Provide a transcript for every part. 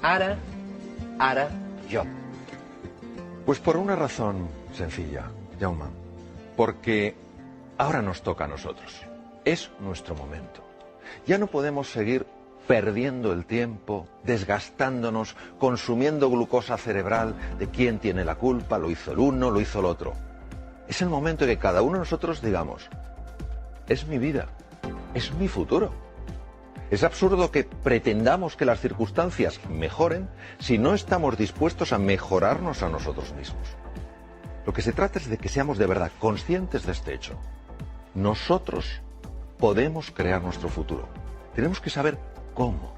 ara, jo. Pues por una razón sencilla, Jaume. Porque ahora nos toca a nosotros. Es nuestro momento. Ya no podemos seguir perdiendo el tiempo, desgastándonos, consumiendo glucosa cerebral de quién tiene la culpa, lo hizo el uno, lo hizo el otro. Es el momento en que cada uno de nosotros digamos, es mi vida, es mi futuro. Es absurdo que pretendamos que las circunstancias mejoren si no estamos dispuestos a mejorarnos a nosotros mismos. Lo que se trata es de que seamos de verdad conscientes de este hecho. Nosotros podemos crear nuestro futuro. Tenemos que saber cómo,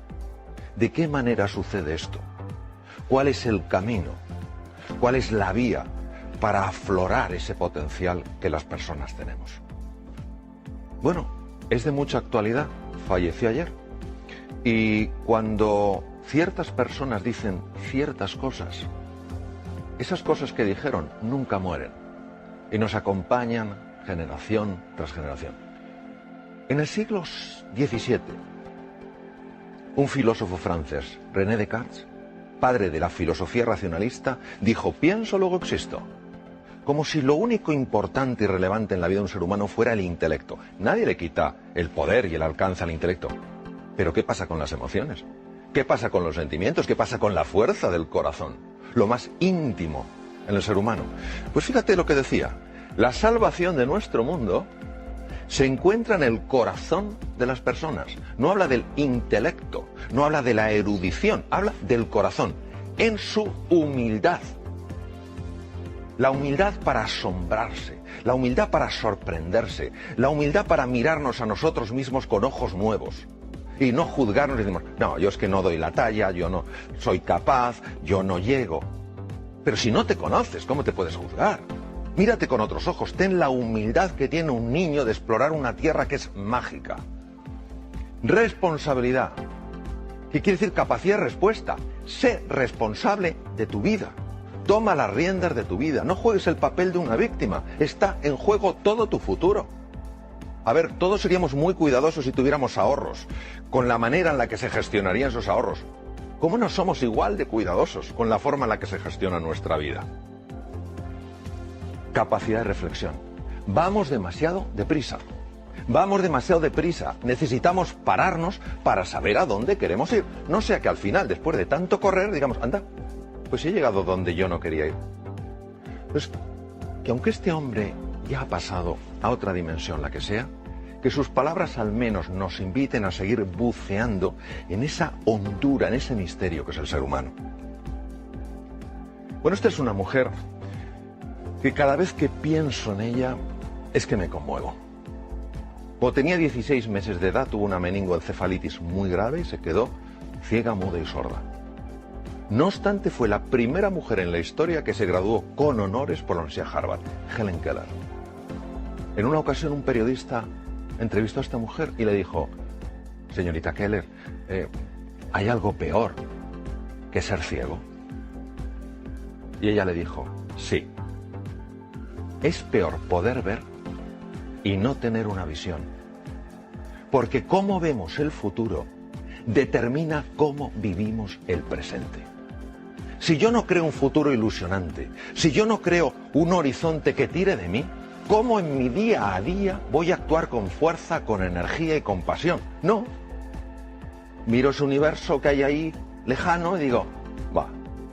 de qué manera sucede esto, cuál es el camino, cuál es la vía para aflorar ese potencial que las personas tenemos. Bueno, es de mucha actualidad, falleció ayer. Y cuando ciertas personas dicen ciertas cosas, esas cosas que dijeron nunca mueren y nos acompañan generación tras generación. En el siglo XVII, un filósofo francés, René Descartes, padre de la filosofía racionalista, dijo, pienso, luego existo. Como si lo único importante y relevante en la vida de un ser humano fuera el intelecto. Nadie le quita el poder y el alcance al intelecto. Pero ¿qué pasa con las emociones? ¿Qué pasa con los sentimientos? ¿Qué pasa con la fuerza del corazón? Lo más íntimo en el ser humano. Pues fíjate lo que decía. La salvación de nuestro mundo se encuentra en el corazón de las personas. No habla del intelecto, no habla de la erudición, habla del corazón, en su humildad. La humildad para asombrarse, la humildad para sorprenderse, la humildad para mirarnos a nosotros mismos con ojos nuevos. Y no juzgarnos y decimos, no, yo es que no doy la talla, yo no soy capaz, yo no llego. Pero si no te conoces, ¿cómo te puedes juzgar? Mírate con otros ojos, ten la humildad que tiene un niño de explorar una tierra que es mágica. Responsabilidad, ¿qué quiere decir capacidad de respuesta? Sé responsable de tu vida. Toma las riendas de tu vida, no juegues el papel de una víctima, está en juego todo tu futuro. A ver, todos seríamos muy cuidadosos si tuviéramos ahorros, con la manera en la que se gestionarían esos ahorros. ¿Cómo no somos igual de cuidadosos con la forma en la que se gestiona nuestra vida? Capacidad de reflexión. Vamos demasiado deprisa. Vamos demasiado deprisa. Necesitamos pararnos para saber a dónde queremos ir. No sea que al final, después de tanto correr, digamos, anda, pues he llegado donde yo no quería ir. Pues que aunque este hombre ya ha pasado a otra dimensión, la que sea, que sus palabras al menos nos inviten a seguir buceando en esa hondura, en ese misterio que es el ser humano. Bueno, esta es una mujer que cada vez que pienso en ella es que me conmuevo. Cuando tenía 16 meses de edad tuvo una meningoencefalitis muy grave y se quedó ciega, muda y sorda. No obstante, fue la primera mujer en la historia que se graduó con honores por la Universidad de Harvard, Helen Keller. En una ocasión un periodista entrevistó a esta mujer y le dijo, señorita Keller, ¿hay algo peor que ser ciego? Y ella le dijo, sí. Es peor poder ver y no tener una visión. Porque cómo vemos el futuro determina cómo vivimos el presente. Si yo no creo un futuro ilusionante, si yo no creo un horizonte que tire de mí, ¿cómo en mi día a día voy a actuar con fuerza, con energía y con pasión? No. Miro ese universo que hay ahí lejano y digo, va,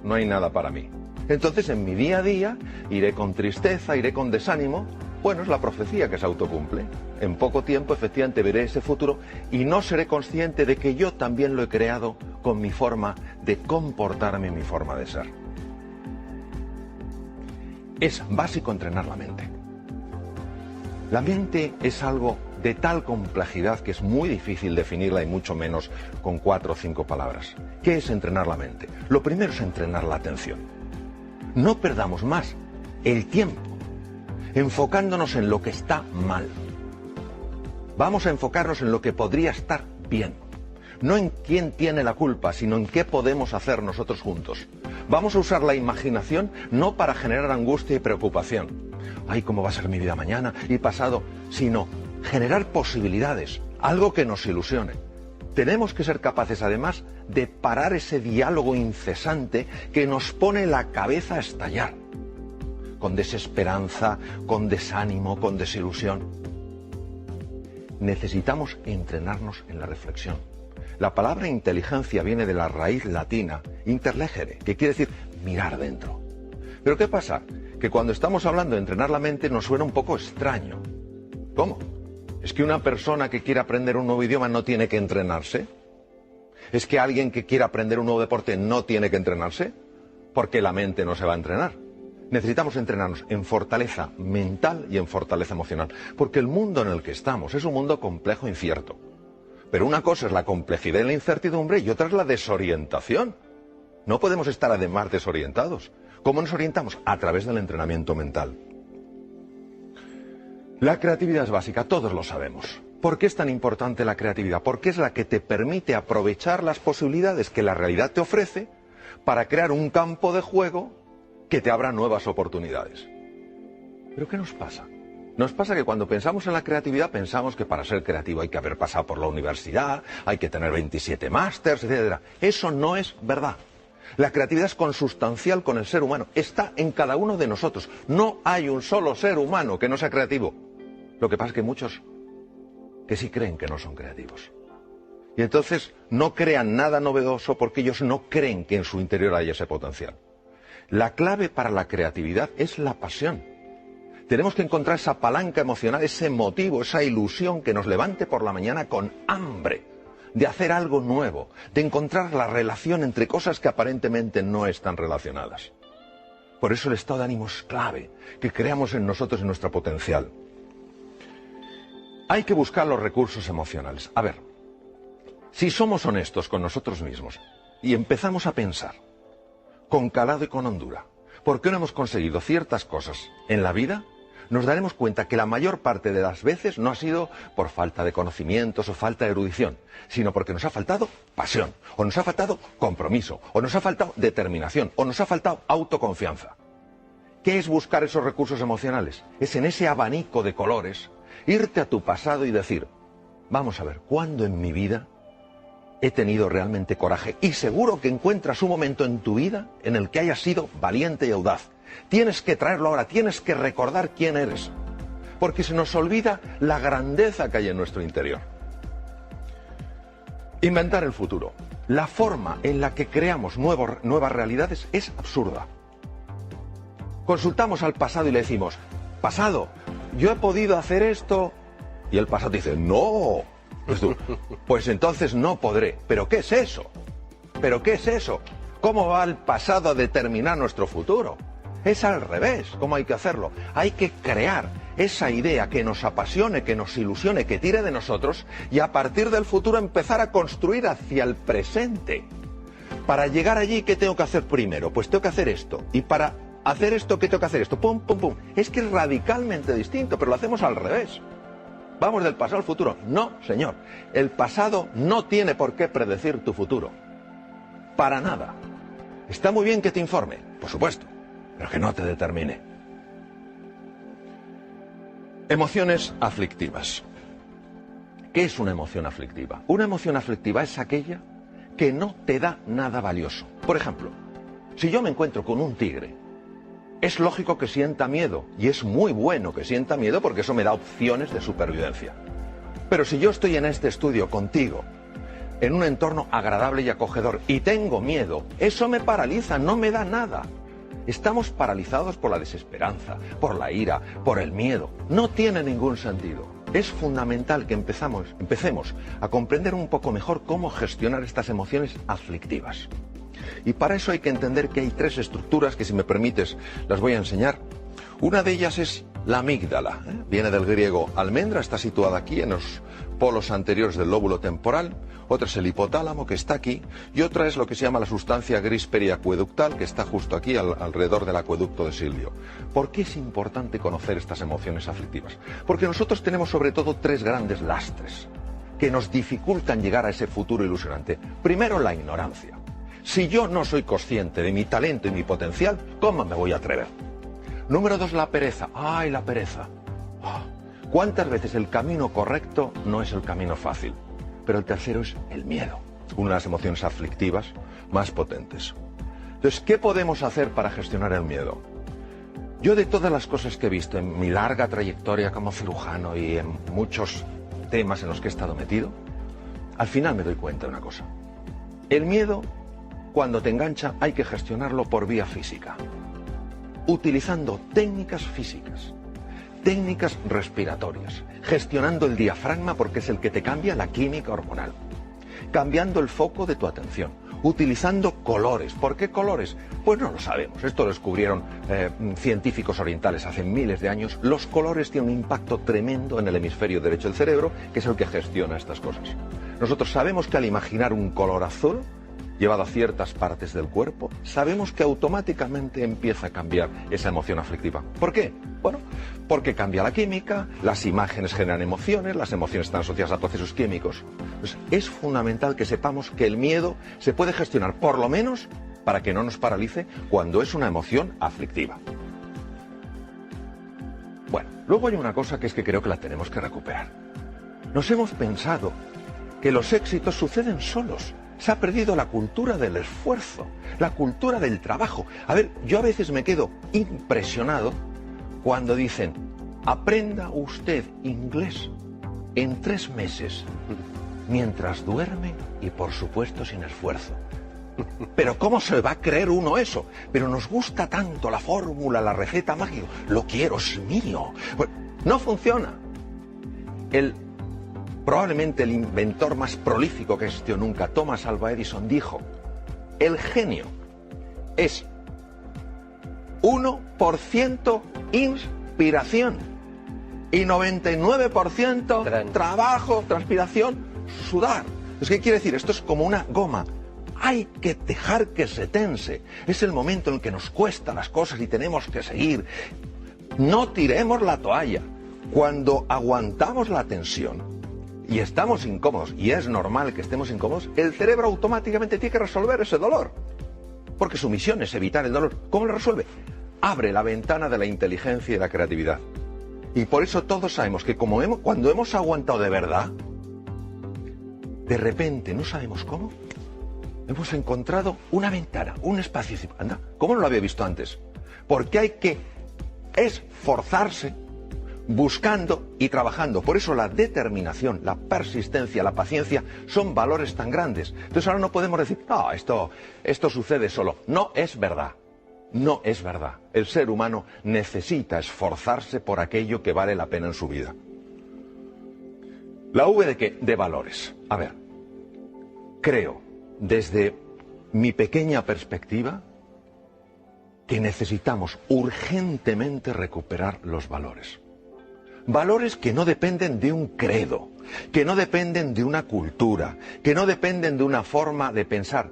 no hay nada para mí. Entonces en mi día a día iré con tristeza, iré con desánimo. Bueno, es la profecía que se autocumple. En poco tiempo efectivamente veré ese futuro y no seré consciente de que yo también lo he creado con mi forma de comportarme y mi forma de ser. Es básico entrenar la mente. La mente es algo de tal complejidad que es muy difícil definirla y mucho menos con 4 o 5 palabras. ¿Qué es entrenar la mente? Lo primero es entrenar la atención. No perdamos más el tiempo enfocándonos en lo que está mal. Vamos a enfocarnos en lo que podría estar bien. No en quién tiene la culpa, sino en qué podemos hacer nosotros juntos. Vamos a usar la imaginación no para generar angustia y preocupación. Ay, ¿cómo va a ser mi vida mañana y pasado? Sino generar posibilidades, algo que nos ilusione. Tenemos que ser capaces, además, de parar ese diálogo incesante que nos pone la cabeza a estallar, con desesperanza, con desánimo, con desilusión. Necesitamos entrenarnos en la reflexión. La palabra inteligencia viene de la raíz latina interlegere, que quiere decir mirar dentro. Pero ¿qué pasa? Que cuando estamos hablando de entrenar la mente nos suena un poco extraño. ¿Cómo? ¿Es que una persona que quiere aprender un nuevo idioma no tiene que entrenarse? ¿Es que alguien que quiere aprender un nuevo deporte no tiene que entrenarse? Porque la mente no se va a entrenar. Necesitamos entrenarnos en fortaleza mental y en fortaleza emocional. Porque el mundo en el que estamos es un mundo complejo e incierto. Pero una cosa es la complejidad y la incertidumbre y otra es la desorientación. No podemos estar además desorientados. ¿Cómo nos orientamos? A través del entrenamiento mental. La creatividad es básica, todos lo sabemos. ¿Por qué es tan importante la creatividad? Porque es la que te permite aprovechar las posibilidades que la realidad te ofrece para crear un campo de juego que te abra nuevas oportunidades. ¿Pero qué nos pasa? Nos pasa que cuando pensamos en la creatividad pensamos que para ser creativo hay que haber pasado por la universidad, hay que tener 27 másters, etc. Eso no es verdad. La creatividad es consustancial con el ser humano, está en cada uno de nosotros. No hay un solo ser humano que no sea creativo. Lo que pasa es que hay muchos que sí creen que no son creativos. Y entonces no crean nada novedoso porque ellos no creen que en su interior haya ese potencial. La clave para la creatividad es la pasión. Tenemos que encontrar esa palanca emocional, ese motivo, esa ilusión que nos levante por la mañana con hambre de hacer algo nuevo, de encontrar la relación entre cosas que aparentemente no están relacionadas. Por eso el estado de ánimo es clave, que creamos en nosotros y en nuestro potencial. Hay que buscar los recursos emocionales. A ver, si somos honestos con nosotros mismos y empezamos a pensar con calado y con hondura, ¿por qué no hemos conseguido ciertas cosas en la vida? Nos daremos cuenta que la mayor parte de las veces no ha sido por falta de conocimientos o falta de erudición, sino porque nos ha faltado pasión, o nos ha faltado compromiso, o nos ha faltado determinación, o nos ha faltado autoconfianza. ¿Qué es buscar esos recursos emocionales? Es en ese abanico de colores irte a tu pasado y decir, vamos a ver, ¿cuándo en mi vida he tenido realmente coraje? Y seguro que encuentras un momento en tu vida en el que hayas sido valiente y audaz. Tienes que traerlo ahora, tienes que recordar quién eres, porque se nos olvida la grandeza que hay en nuestro interior. Inventar el futuro. La forma en la que creamos nuevas realidades es absurda. Consultamos al pasado y le decimos, pasado, yo he podido hacer esto, y el pasado dice, no. Pues entonces no podré. ¿Pero qué es eso? ¿Pero qué es eso? ¿Cómo va el pasado a determinar nuestro futuro? Es al revés, ¿cómo hay que hacerlo? Hay que crear esa idea que nos apasione, que nos ilusione, que tire de nosotros y a partir del futuro empezar a construir hacia el presente. Para llegar allí, ¿qué tengo que hacer primero? Pues tengo que hacer esto. Y para hacer esto, ¿qué tengo que hacer esto? Pum, pum, pum. Es que es radicalmente distinto, pero lo hacemos al revés. ¿Vamos del pasado al futuro? No, señor. El pasado no tiene por qué predecir tu futuro. Para nada. Está muy bien que te informe, por supuesto, pero que no te determine. Emociones aflictivas. ¿Qué es una emoción aflictiva? Una emoción aflictiva es aquella que no te da nada valioso. Por ejemplo, si yo me encuentro con un tigre, es lógico que sienta miedo, y es muy bueno que sienta miedo porque eso me da opciones de supervivencia. Pero si yo estoy en este estudio contigo, en un entorno agradable y acogedor, y tengo miedo, eso me paraliza, no me da nada. Estamos paralizados por la desesperanza, por la ira, por el miedo. No tiene ningún sentido. Es fundamental que empecemos a comprender un poco mejor cómo gestionar estas emociones aflictivas. Y para eso hay que entender que hay tres estructuras que, si me permites, las voy a enseñar. Una de ellas es la amígdala, viene del griego almendra, está situada aquí en los polos anteriores del lóbulo temporal. Otra es el hipotálamo, que está aquí, y otra es lo que se llama la sustancia gris periacueductal, que está justo aquí alrededor del acueducto de Silvio. ¿Por qué es importante conocer estas emociones aflictivas? Porque nosotros tenemos sobre todo tres grandes lastres que nos dificultan llegar a ese futuro ilusionante. Primero, la ignorancia. Si yo no soy consciente de mi talento y mi potencial, ¿cómo me voy a atrever? Número dos, la pereza. ¡Ay, la pereza! ¿Cuántas veces el camino correcto no es el camino fácil? pero el tercero es el miedo, una de las emociones aflictivas más potentes. Entonces, ¿qué podemos hacer para gestionar el miedo? Yo, de todas las cosas que he visto en mi larga trayectoria como cirujano y en muchos temas en los que he estado metido, al final me doy cuenta de una cosa. El miedo, cuando te engancha, hay que gestionarlo por vía física, utilizando técnicas físicas, técnicas respiratorias, gestionando el diafragma porque es el que te cambia la química hormonal, cambiando el foco de tu atención, utilizando colores. ¿Por qué colores? Pues no lo sabemos. Esto lo descubrieron científicos orientales hace miles de años. Los colores tienen un impacto tremendo en el hemisferio derecho del cerebro, que es el que gestiona estas cosas. Nosotros sabemos que al imaginar un color azul llevado a ciertas partes del cuerpo, sabemos que automáticamente empieza a cambiar esa emoción aflictiva. ¿Por qué? Bueno, porque cambia la química, las imágenes generan emociones, las emociones están asociadas a procesos químicos. Entonces, es fundamental que sepamos que el miedo se puede gestionar, por lo menos, para que no nos paralice cuando es una emoción aflictiva. Bueno, luego hay una cosa que es que creo que la tenemos que recuperar. Nos hemos pensado que los éxitos suceden solos. Se ha perdido la cultura del esfuerzo, la cultura del trabajo. A ver, yo a veces me quedo impresionado cuando dicen, aprenda usted inglés en 3 meses, mientras duerme y por supuesto sin esfuerzo. Pero ¿cómo se va a creer uno eso? Pero nos gusta tanto la fórmula, la receta mágica. Lo quiero, es mío. Bueno, no funciona. Probablemente el inventor más prolífico que existió nunca, Thomas Alva Edison, dijo, el genio es 1% inspiración y 99% trabajo, transpiración, sudar. ¿Qué quiere decir? Esto es como una goma. Hay que dejar que se tense. Es el momento en el que nos cuesta las cosas y tenemos que seguir. No tiremos la toalla. Cuando aguantamos la tensión y estamos incómodos, y es normal que estemos incómodos, el cerebro automáticamente tiene que resolver ese dolor. Porque su misión es evitar el dolor. ¿Cómo lo resuelve? Abre la ventana de la inteligencia y la creatividad. Y por eso todos sabemos que cuando hemos aguantado de verdad, de repente, no sabemos cómo, hemos encontrado una ventana, un espacio. Anda, ¿cómo no lo había visto antes? Porque hay que esforzarse buscando y trabajando. Por eso la determinación, la persistencia, la paciencia son valores tan grandes. Entonces ahora no podemos decir, no, esto sucede solo. No es verdad. No es verdad. El ser humano necesita esforzarse por aquello que vale la pena en su vida. ¿La V de qué? De valores. A ver, creo, desde mi pequeña perspectiva, que necesitamos urgentemente recuperar los valores. Valores que no dependen de un credo, que no dependen de una cultura, que no dependen de una forma de pensar.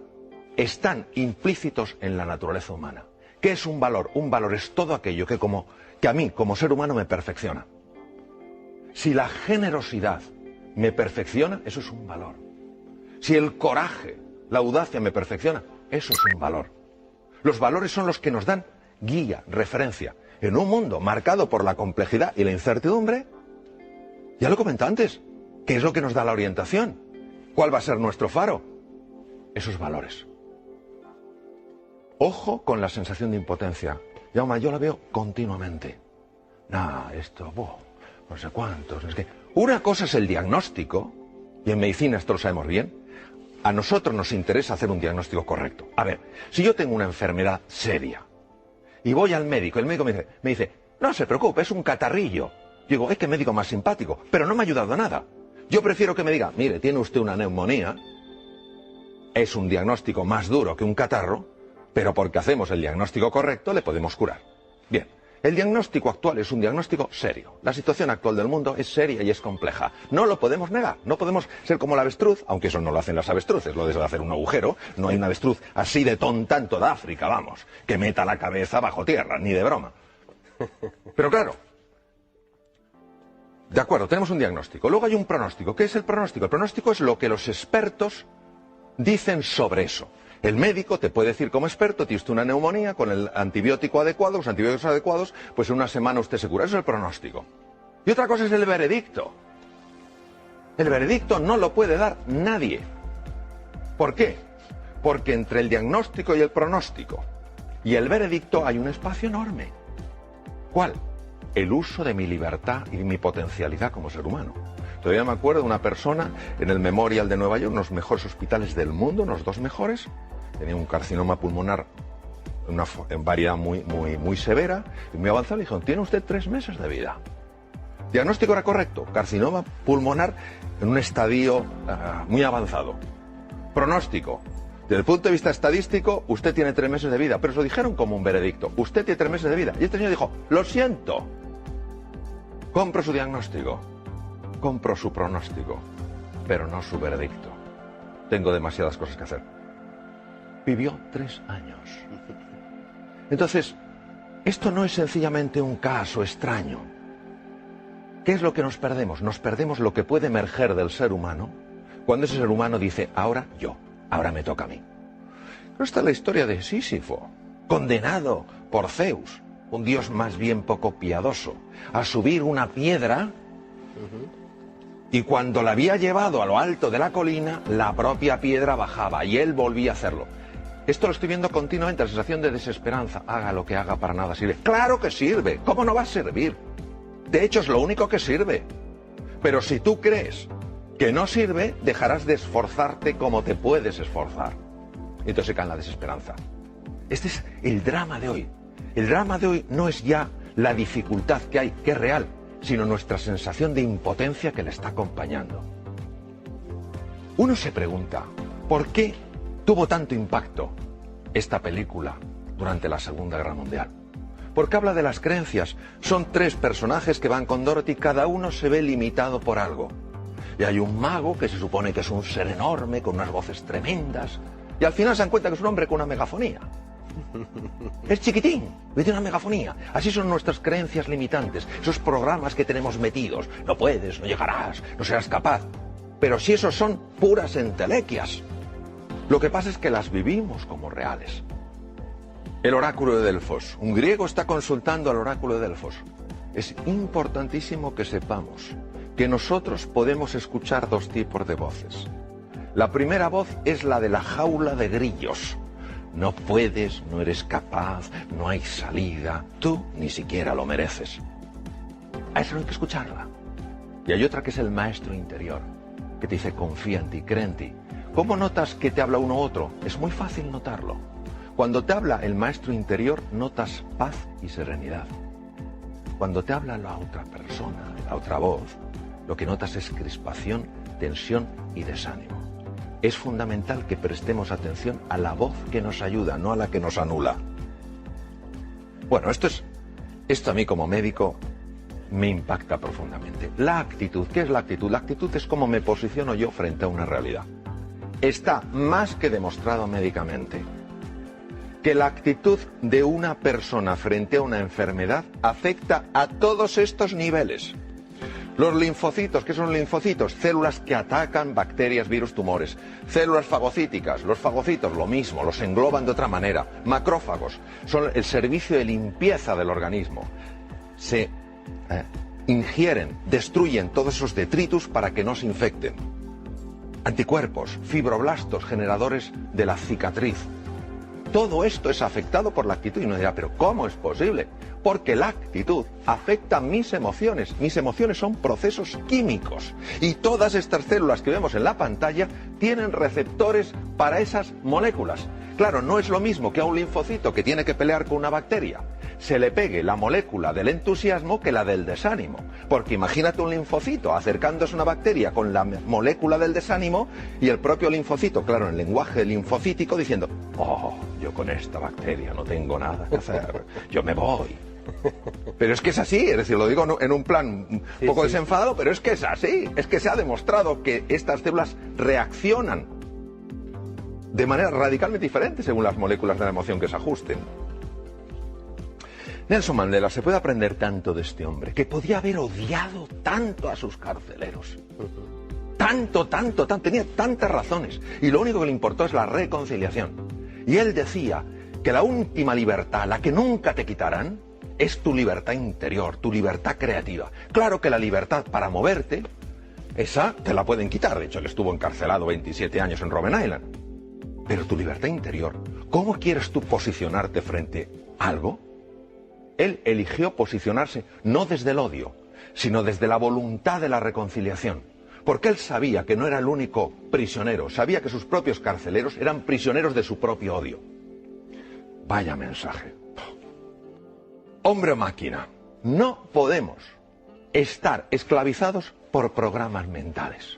Están implícitos en la naturaleza humana. ¿Qué es un valor? Un valor es todo aquello que a mí, como ser humano, me perfecciona. Si la generosidad me perfecciona, eso es un valor. Si el coraje, la audacia me perfecciona, eso es un valor. Los valores son los que nos dan guía, referencia. En un mundo marcado por la complejidad y la incertidumbre, ya lo comenté antes, ¿qué es lo que nos da la orientación? ¿Cuál va a ser nuestro faro? Esos valores. Ojo con la sensación de impotencia. Jaume, yo la veo continuamente. No sé cuántos. Es que una cosa es el diagnóstico, y en medicina esto lo sabemos bien. A nosotros nos interesa hacer un diagnóstico correcto. A ver, si yo tengo una enfermedad seria, y voy al médico, el médico me dice, no se preocupe, es un catarrillo. Digo, es que médico más simpático, pero no me ha ayudado a nada. Yo prefiero que me diga, mire, tiene usted una neumonía, es un diagnóstico más duro que un catarro, pero porque hacemos el diagnóstico correcto le podemos curar. Bien, el diagnóstico actual es un diagnóstico serio. La situación actual del mundo es seria y es compleja. No lo podemos negar, no podemos ser como la avestruz, aunque eso no lo hacen las avestruces, lo de hacer un agujero. No hay una avestruz así de tonta en toda África, vamos, que meta la cabeza bajo tierra, ni de broma. Pero claro, de acuerdo, tenemos un diagnóstico. Luego hay un pronóstico. ¿Qué es el pronóstico? El pronóstico es lo que los expertos dicen sobre eso. El médico te puede decir como experto, tiene usted una neumonía, con el antibiótico adecuado, los antibióticos adecuados, pues en una semana usted se cura. Eso es el pronóstico. Y otra cosa es el veredicto. El veredicto no lo puede dar nadie. ¿Por qué? Porque entre el diagnóstico y el pronóstico y el veredicto hay un espacio enorme. ¿Cuál? El uso de mi libertad y mi potencialidad como ser humano. Todavía me acuerdo de una persona en el Memorial de Nueva York, uno de los mejores hospitales del mundo, unos 2 mejores, tenía un carcinoma pulmonar en variedad muy severa y muy avanzada. Le dijeron, tiene usted 3 meses de vida. Diagnóstico era correcto, carcinoma pulmonar en un estadio muy avanzado. Pronóstico, desde el punto de vista estadístico, usted tiene 3 meses de vida, pero se lo dijeron como un veredicto, usted tiene 3 meses de vida. Y este señor dijo, lo siento, compro su diagnóstico, compro su pronóstico, pero no su veredicto. Tengo demasiadas cosas que hacer. Vivió 3 años. Entonces, esto no es sencillamente un caso extraño. ¿Qué es lo que nos perdemos? Nos perdemos lo que puede emerger del ser humano cuando ese ser humano dice, ahora yo, ahora me toca a mí. Pero esta es la historia de Sísifo, condenado por Zeus, un dios más bien poco piadoso, a subir una piedra y cuando la había llevado a lo alto de la colina, la propia piedra bajaba y él volvía a hacerlo. Esto lo estoy viendo continuamente, la sensación de desesperanza. Haga lo que haga, para nada sirve. ¡Claro que sirve! ¿Cómo no va a servir? De hecho, es lo único que sirve. Pero si tú crees que no sirve, dejarás de esforzarte como te puedes esforzar. Entonces se cae en la desesperanza. Este es el drama de hoy. El drama de hoy no es ya la dificultad que hay, que es real, sino nuestra sensación de impotencia que le está acompañando. Uno se pregunta, ¿por qué tuvo tanto impacto esta película durante la Segunda Guerra Mundial? Porque habla de las creencias. Son 3 personajes que van con Dorothy, cada uno se ve limitado por algo. Y hay un mago que se supone que es un ser enorme, con unas voces tremendas, y al final se dan cuenta que es un hombre con una megafonía. Es chiquitín, y tiene una megafonía. Así son nuestras creencias limitantes, esos programas que tenemos metidos. No puedes, no llegarás, no serás capaz. Pero si esos son puras entelequias. Lo que pasa es que las vivimos como reales. El oráculo de Delfos. Un griego está consultando al oráculo de Delfos. Es importantísimo que sepamos que nosotros podemos escuchar 2 tipos de voces. La primera voz es la de la jaula de grillos. No puedes, no eres capaz, no hay salida, tú ni siquiera lo mereces. A esa no hay que escucharla. Y hay otra que es el maestro interior, que te dice confía en ti, cree en ti. ¿Cómo notas que te habla uno u otro? Es muy fácil notarlo. Cuando te habla el maestro interior, notas paz y serenidad. Cuando te habla la otra persona, la otra voz, lo que notas es crispación, tensión y desánimo. Es fundamental que prestemos atención a la voz que nos ayuda, no a la que nos anula. Bueno, esto a mí como médico me impacta profundamente. La actitud, ¿qué es la actitud? La actitud es cómo me posiciono yo frente a una realidad. Está más que demostrado médicamente que la actitud de una persona frente a una enfermedad afecta a todos estos niveles. Los linfocitos, ¿qué son linfocitos? Células que atacan bacterias, virus, tumores. Células fagocíticas, los fagocitos, lo mismo, los engloban de otra manera. Macrófagos, son el servicio de limpieza del organismo. Se ingieren, destruyen todos esos detritus para que no se infecten. Anticuerpos, fibroblastos, generadores de la cicatriz. Todo esto es afectado por la actitud. Y uno dirá, ¿pero cómo es posible? Porque la actitud afecta mis emociones. Mis emociones son procesos químicos. Y todas estas células que vemos en la pantalla tienen receptores para esas moléculas. Claro, no es lo mismo que a un linfocito que tiene que pelear con una bacteria se le pegue la molécula del entusiasmo que la del desánimo. Porque imagínate un linfocito acercándose a una bacteria con la molécula del desánimo y el propio linfocito, claro, en el lenguaje linfocítico, diciendo, oh, yo con esta bacteria no tengo nada que hacer, yo me voy. Pero es que es así, es decir, lo digo en un plan un poco desenfadado, pero es que es así. Es que se ha demostrado que estas células reaccionan de manera radicalmente diferente según las moléculas de la emoción que se ajusten. Nelson Mandela, se puede aprender tanto de este hombre, que podía haber odiado tanto a sus carceleros. Tanto, tenía tantas razones. Y lo único que le importó es la reconciliación. Y él decía que la última libertad, la que nunca te quitarán, es tu libertad interior, tu libertad creativa. Claro que la libertad para moverte esa te la pueden quitar. De hecho, él estuvo encarcelado 27 años en Robben Island. Pero tu libertad interior, ¿cómo quieres tú posicionarte frente a algo? Él eligió posicionarse no desde el odio, sino desde la voluntad de la reconciliación. Porque él sabía que no era el único prisionero, sabía que sus propios carceleros eran prisioneros de su propio odio. Vaya mensaje. Hombre o máquina, no podemos estar esclavizados por programas mentales.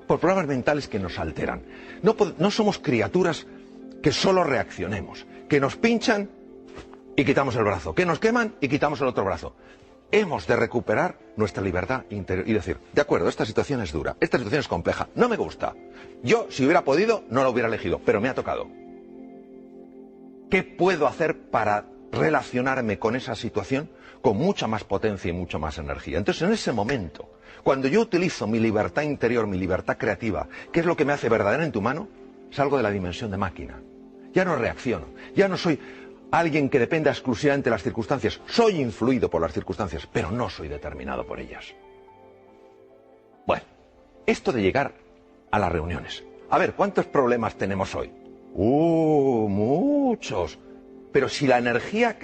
Por programas mentales que nos alteran. No somos criaturas que solo reaccionemos, que nos pinchan y quitamos el brazo, que nos queman y quitamos el otro brazo. Hemos de recuperar nuestra libertad interior y decir, de acuerdo, esta situación es dura, esta situación es compleja, no me gusta. Yo, si hubiera podido, no la hubiera elegido, pero me ha tocado. ¿Qué puedo hacer para relacionarme con esa situación con mucha más potencia y mucha más energía? Entonces, en ese momento, cuando yo utilizo mi libertad interior, mi libertad creativa, ¿qué es lo que me hace verdaderamente humano? Salgo de la dimensión de máquina. Ya no reacciono, ya no soy alguien que dependa exclusivamente de las circunstancias. Soy influido por las circunstancias, pero no soy determinado por ellas. Bueno, esto de llegar a las reuniones. A ver, ¿cuántos problemas tenemos hoy? Muchos. Pero si la energía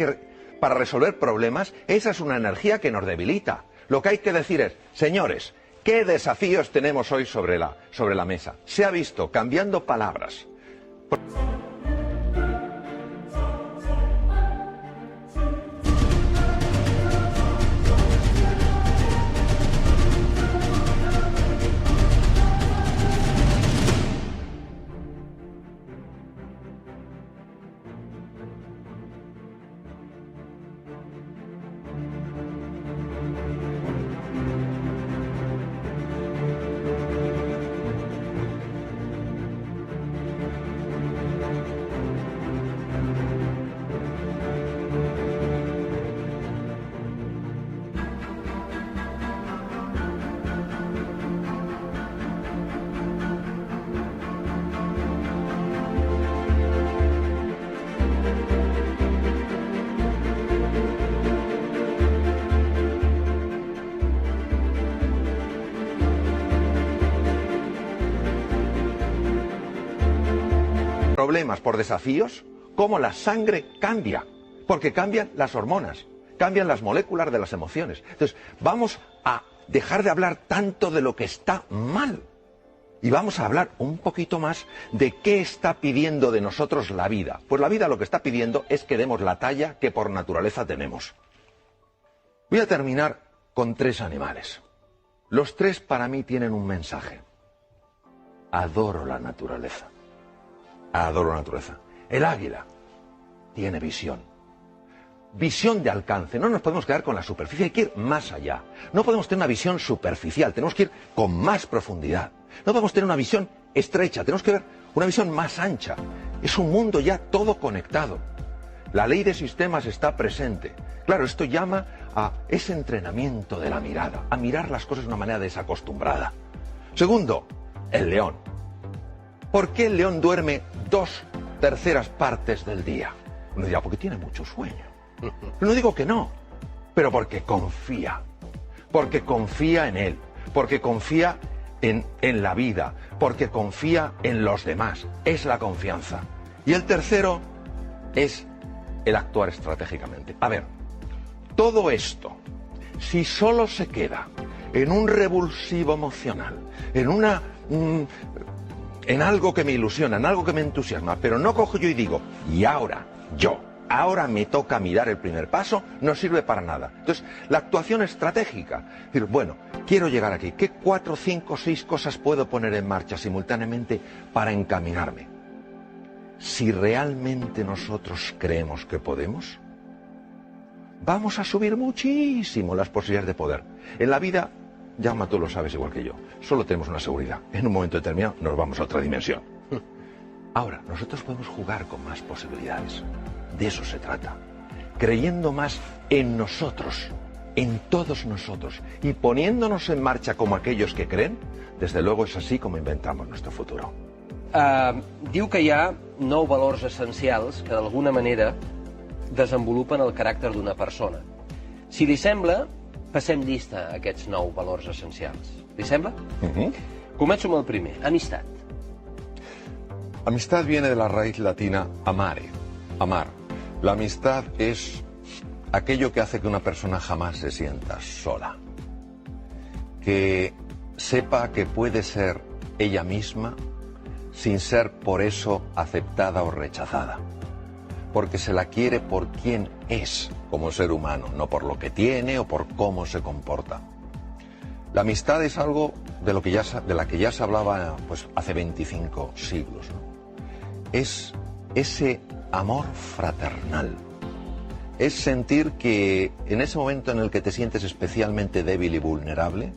para resolver problemas, esa es una energía que nos debilita. Lo que hay que decir es, señores, ¿qué desafíos tenemos hoy sobre la mesa? Se ha visto, cambiando palabras. Problemas por desafíos, cómo la sangre cambia, porque cambian las hormonas, cambian las moléculas de las emociones. Entonces, vamos a dejar de hablar tanto de lo que está mal y vamos a hablar un poquito más de qué está pidiendo de nosotros la vida. Pues la vida lo que está pidiendo es que demos la talla que por naturaleza tenemos. Voy a terminar con 3 animales. Los 3 para mí tienen un mensaje. Adoro la naturaleza. Adoro la naturaleza. El águila tiene visión. Visión de alcance. No nos podemos quedar con la superficie, hay que ir más allá. No podemos tener una visión superficial, tenemos que ir con más profundidad. No podemos tener una visión estrecha, tenemos que ver una visión más ancha. Es un mundo ya todo conectado. La ley de sistemas está presente. Claro, esto llama a ese entrenamiento de la mirada, a mirar las cosas de una manera desacostumbrada. Segundo, el león. ¿Por qué el león duerme 2/3 partes del día? Uno dirá, porque tiene mucho sueño. No digo que no, pero porque confía en él, porque confía en la vida, porque confía en los demás. Es la confianza. Y el tercero es el actuar estratégicamente. A ver, todo esto, si solo se queda en un revulsivo emocional, en algo que me ilusiona, en algo que me entusiasma, pero no cojo yo y digo, y ahora me toca a mí dar el primer paso, no sirve para nada. Entonces, la actuación estratégica, es decir, bueno, quiero llegar aquí, ¿qué 4, 5, 6 cosas puedo poner en marcha simultáneamente para encaminarme? Si realmente nosotros creemos que podemos, vamos a subir muchísimo las posibilidades de poder. En la vida, Jaume, tú lo sabes igual que yo, solo tenemos una seguridad. En un momento determinado nos vamos a otra dimensión. Ahora, nosotros podemos jugar con más posibilidades. De eso se trata. Creyendo más en nosotros, en todos nosotros, y poniéndonos en marcha como aquellos que creen, desde luego es así como inventamos nuestro futuro. Diu que hi ha 9 valors essencials que d'alguna manera desenvolupen el caràcter d'una persona. Si li sembla, Passem llista a aquests 9 valors essencials. Li sembla? Començo amb el primer, amistat. Amistad viene de la raíz latina amare, amar. La amistad es aquello que hace que una persona jamás se sienta sola. Que sepa que puede ser ella misma sin ser por eso aceptada o rechazada. Porque se la quiere por quien es como ser humano, no por lo que tiene o por cómo se comporta. La amistad es algo de la que ya se hablaba pues, hace 25 siglos, ¿no? Es ese amor fraternal. Es sentir que en ese momento en el que te sientes especialmente débil y vulnerable,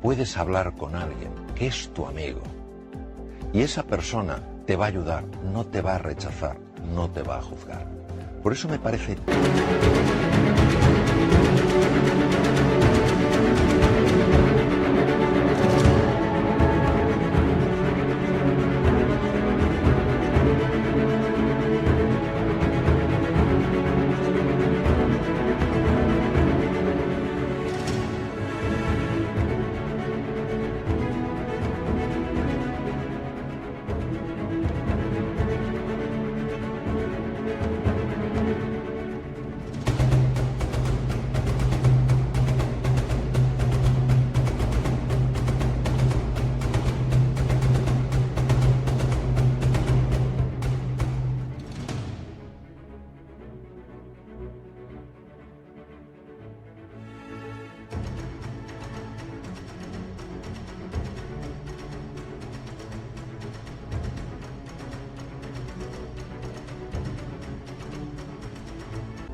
puedes hablar con alguien que es tu amigo. Y esa persona te va a ayudar, no te va a rechazar, no te va a juzgar. Por eso me parece...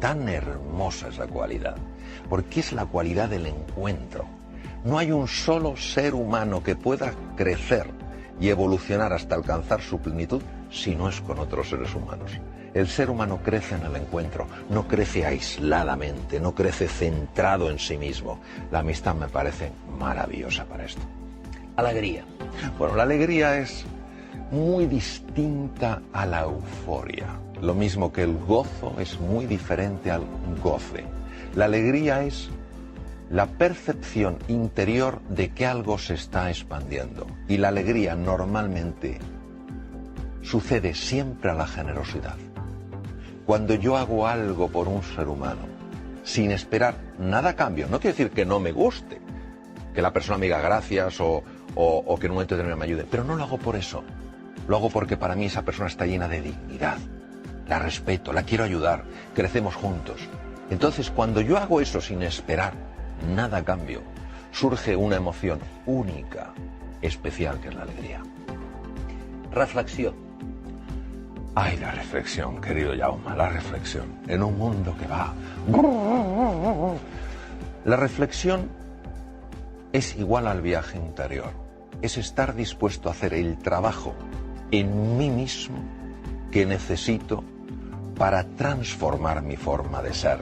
Tan hermosa esa cualidad, porque es la cualidad del encuentro. No hay un solo ser humano que pueda crecer y evolucionar hasta alcanzar su plenitud si no es con otros seres humanos. El ser humano crece en el encuentro, no crece aisladamente, no crece centrado en sí mismo. La amistad me parece maravillosa para esto. Alegria. Bueno, la alegría es muy distinta a la euforia. Lo mismo que el gozo es muy diferente al goce. La alegría es la percepción interior de que algo se está expandiendo. Y la alegría normalmente sucede siempre a la generosidad. Cuando yo hago algo por un ser humano, sin esperar nada a cambio, no quiere decir que no me guste, que la persona me diga gracias o que en un momento determinado me ayude, pero no lo hago por eso. Lo hago porque para mí esa persona está llena de dignidad. La respeto, la quiero ayudar, crecemos juntos. Entonces, cuando yo hago eso sin esperar nada a cambio, surge una emoción única, especial, que es la alegría. Reflexió. Ay, la reflexión, querido Jaume, la reflexión. En un mundo que va... La reflexión es igual al viaje interior. Es estar dispuesto a hacer el trabajo en mí mismo que necesito para transformar mi forma de ser.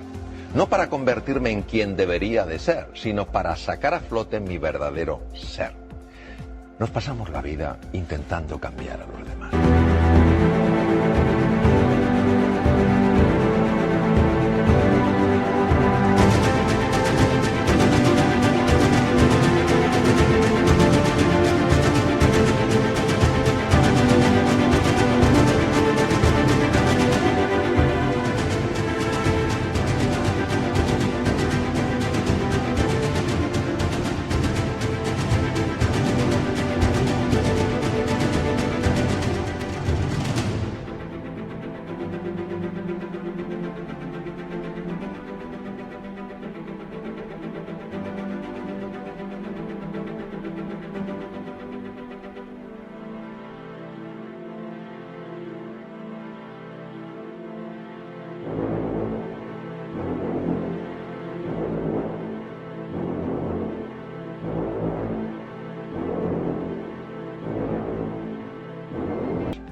No para convertirme en quien debería de ser, sino para sacar a flote mi verdadero ser. Nos pasamos la vida intentando cambiar a los demás.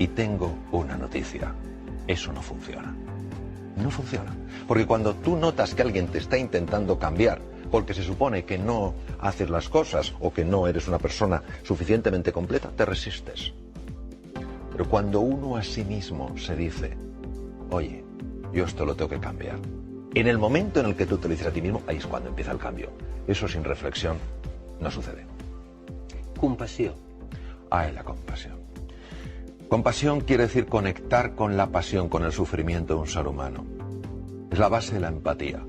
Y tengo una noticia. Eso no funciona. No funciona. Porque cuando tú notas que alguien te está intentando cambiar, porque se supone que no haces las cosas o que no eres una persona suficientemente completa, te resistes. Pero cuando uno a sí mismo se dice, oye, yo esto lo tengo que cambiar, En el momento en el que tú te lo dices a ti mismo, ahí es cuando empieza el cambio. Eso sin reflexión no sucede. Compassió. Ay, la compasión. Compasión quiere decir conectar con la pasión, con el sufrimiento de un ser humano. Es la base de la empatía.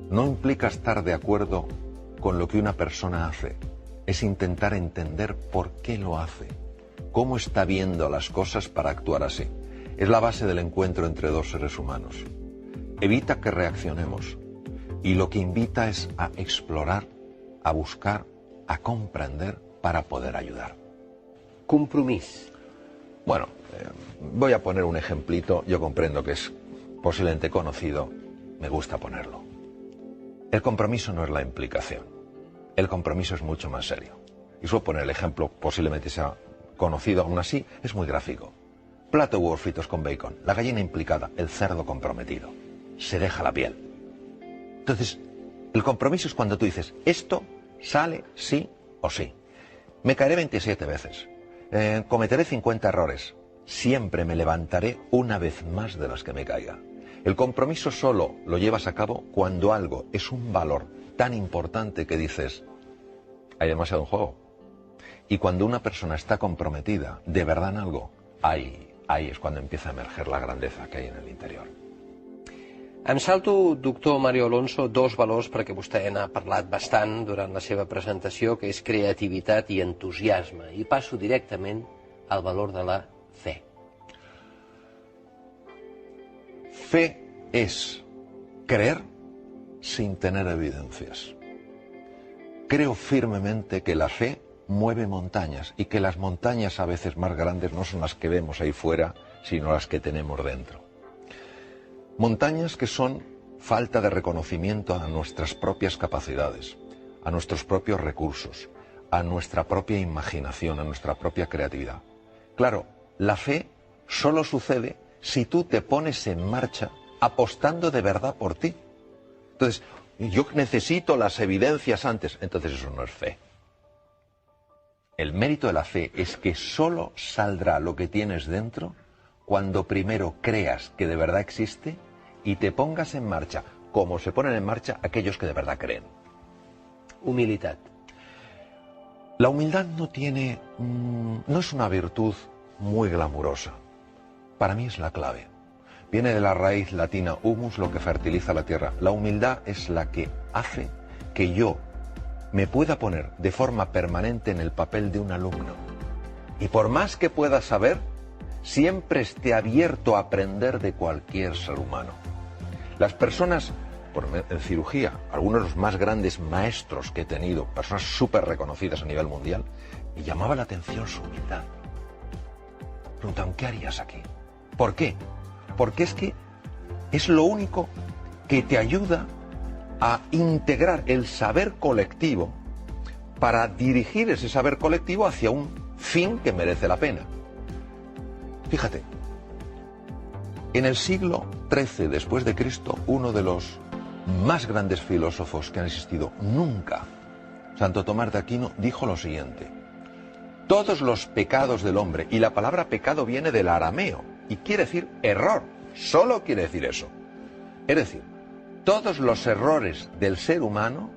No implica estar de acuerdo con lo que una persona hace. Es intentar entender por qué lo hace. Cómo está viendo las cosas para actuar así. Es la base del encuentro entre dos seres humanos. Evita que reaccionemos. Y lo que invita es a explorar, a buscar, a comprender para poder ayudar. Compromís. Bueno, voy a poner un ejemplito. Yo comprendo que es posiblemente conocido. Me gusta ponerlo. El compromiso no es la implicación. El compromiso es mucho más serio. Y suelo poner el ejemplo, posiblemente sea conocido aún así, es muy gráfico. Plato de huevos fritos con bacon, la gallina implicada, el cerdo comprometido. Se deja la piel. Entonces, el compromiso es cuando tú dices, esto sale sí o sí. Me caeré 27 veces. Cometeré 50 errores. Siempre me levantaré una vez más de las que me caiga. El compromiso solo lo llevas a cabo cuando algo es un valor tan importante que dices, hay demasiado en juego. Y cuando una persona está comprometida de verdad en algo, ahí es cuando empieza a emerger la grandeza que hay en el interior. Em salto, doctor Mario Alonso, dos valors perquè vostè n'ha parlat bastant durant la seva presentació, que és creativitat i entusiasme. I passo directament al valor de la fe. Fe es creer sin tener evidencias. Creo firmemente que la fe mueve montañas y que las montañas a veces más grandes no son las que vemos ahí fuera, sino las que tenemos dentro. Montañas que son falta de reconocimiento a nuestras propias capacidades, a nuestros propios recursos, a nuestra propia imaginación, a nuestra propia creatividad. Claro, la fe solo sucede si tú te pones en marcha apostando de verdad por ti. Entonces, yo necesito las evidencias antes, entonces eso no es fe. El mérito de la fe es que solo saldrá lo que tienes dentro cuando primero creas que de verdad existe y te pongas en marcha, como se ponen en marcha aquellos que de verdad creen. Humilitat. La humildad no es una virtud muy glamurosa. Para mí es la clave. Viene de la raíz latina humus, lo que fertiliza la tierra. La humildad es la que hace que yo me pueda poner de forma permanente en el papel de un alumno. Y por más que pueda saber, siempre esté abierto a aprender de cualquier ser humano. Las personas, en cirugía, algunos de los más grandes maestros que he tenido, personas súper reconocidas a nivel mundial, me llamaba la atención su humildad. Preguntaban, ¿qué harías aquí? ¿Por qué? Porque es que es lo único que te ayuda a integrar el saber colectivo para dirigir ese saber colectivo hacia un fin que merece la pena. Fíjate, en el siglo XIII después de Cristo, uno de los más grandes filósofos que han existido nunca, Santo Tomás de Aquino, dijo lo siguiente: todos los pecados del hombre, y la palabra pecado viene del arameo, y quiere decir error, solo quiere decir eso. Es decir, todos los errores del ser humano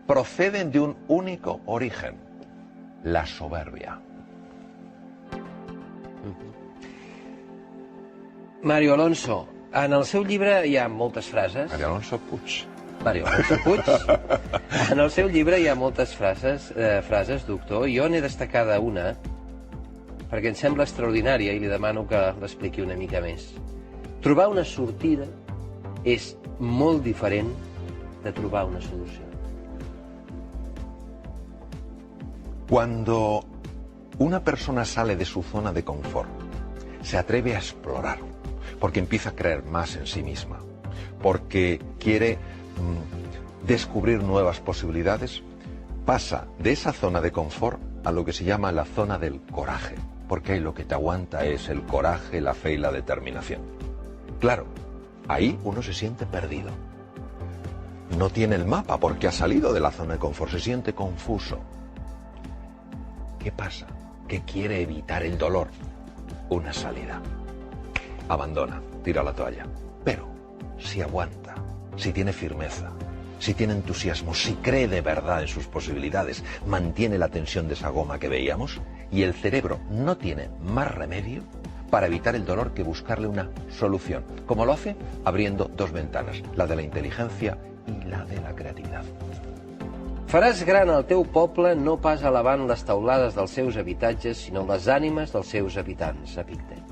proceden de un único origen, la soberbia. Mario Alonso, en el seu llibre hi ha moltes frases. Mario Alonso Puig. Mario Alonso Puig. En el seu llibre hi ha moltes frases, doctor. Jo n'he destacada una, perquè em sembla extraordinària i li demano que l'expliqui una mica més. Trobar una sortida és molt diferent de trobar una solució. Cuando una persona sale de su zona de confort, se atreve a explorar, porque empieza a creer más en sí misma, porque quiere descubrir nuevas posibilidades, pasa de esa zona de confort a lo que se llama la zona del coraje, porque ahí lo que te aguanta es el coraje, la fe y la determinación. Claro, ahí uno se siente perdido. No tiene el mapa porque ha salido de la zona de confort, se siente confuso. ¿Qué pasa? Que quiere evitar el dolor. Una salida. Abandona, tira la toalla. Pero si aguanta, si tiene firmeza, si tiene entusiasmo, si cree de verdad en sus posibilidades, mantiene la tensión de esa goma que veíamos, y el cerebro no tiene más remedio para evitar el dolor que buscarle una solución. Como lo hace abriendo dos ventanas, la de la inteligencia y la de la creatividad. Faràs gran el teu poble no pas elevant les teulades dels seus habitatges, sinó les ànimes dels seus habitants, Epictet.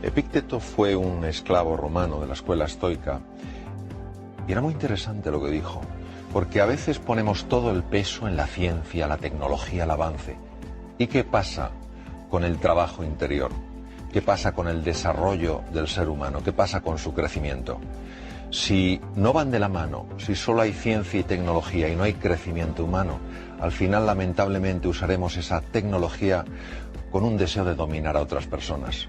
Epicteto fue un esclavo romano de la escuela estoica y era muy interesante lo que dijo, porque a veces ponemos todo el peso en la ciencia, la tecnología, el avance. ¿Y qué pasa con el trabajo interior? ¿Qué pasa con el desarrollo del ser humano? ¿Qué pasa con su crecimiento? Si no van de la mano, si solo hay ciencia y tecnología y no hay crecimiento humano, al final lamentablemente usaremos esa tecnología con un deseo de dominar a otras personas.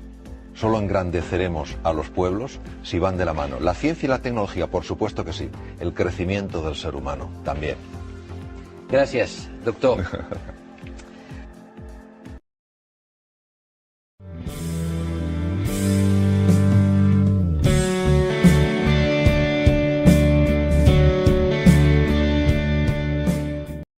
Solo engrandeceremos a los pueblos si van de la mano. La ciencia y la tecnología, por supuesto que sí. El crecimiento del ser humano, también. Gràcies, doctor.